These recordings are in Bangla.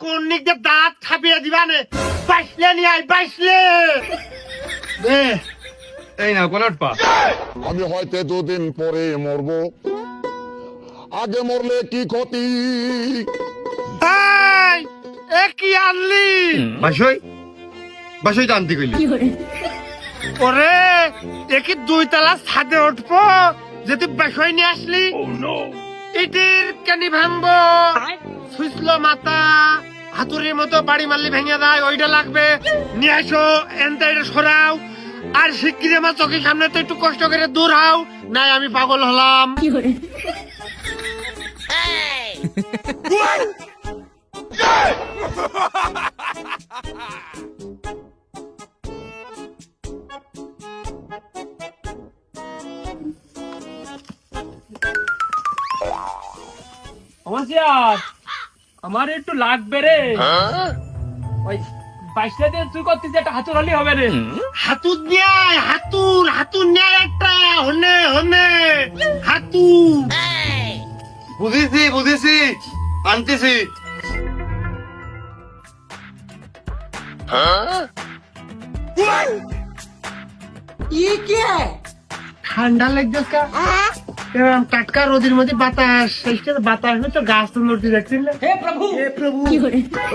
কোন নিক দিয়ে দাঁত খাপিয়ে দিবানে বাইসলে নি আই বাইসলে এই না কোন পা আমি হয়তো দুদিন পরে মরবো, আগে মরলে কি ক্ষতি? এই এ কি আনলি বাসই বাসই জানতে কইলি ওরে এ কি 2 তলা ছাদে উঠবো যে তুই বাসই নিয়ে আসলি ইটির কেনি ভাঙবো সুইসলো মাথা হাতুড়ির মতো বাড়ি মারলি ভেঙে দেয় ওইটা লাগবে নিয়ে আসো এনটা এটা সরাও আর শিগগিরই আমার চোখের সামনে তো একটু কষ্ট করে দূর হও নাই আমি পাগল হলাম আমার একটু লাগবে রে ওই বাইশটা দিয়ে তুই করতিস একটা হাতুর হলি হবে রে হাতুর নিয়ে হাতুর নিয়ে একটা হনে হনে হাতুর বুঝেছি আনতেছি ঠান্ডা লাগছে এরকম টাটকা রোদের মধ্যে বাতাস বাতাস তো গাছ তো নড়তে দেখছেন না হে প্রভু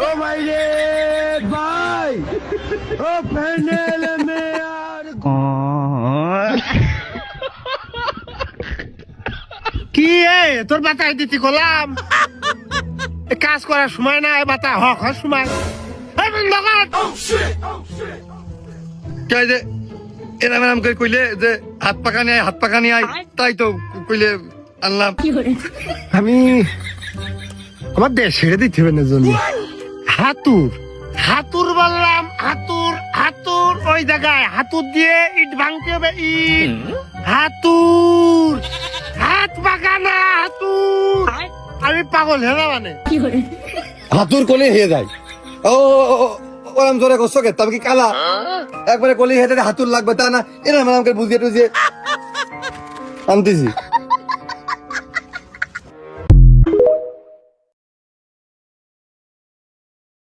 ও ভাই রে ভাই ও প্যান্ডেল মে আর কি তোর বাতাস দিতে গেলাম কাজ করার সময় না বাতা হক সময় কে যে এরাম এরাম করে কইলে যে হাত পাকানি আয় তাই তো কইলে আনলাম আমি আমার দেশ ছেড়ে দিতে হবে না জন্য হাতুর বললাম হাতুর ওই জায়গায় হাতুর দিয়ে ইট ভাঙতে হবে ইট হাতুর হাত পাকানা হাতুর আমি পাগল হেলা মানে হাতুর কলি হয়ে যায় ও ওরাম জোরে করছো কে তবে কি কালা একবারে কলি হেতে হাতুর লাগবে তা না এরাম এরাম করে বুঝিয়ে টুঝিয়ে আনতেছি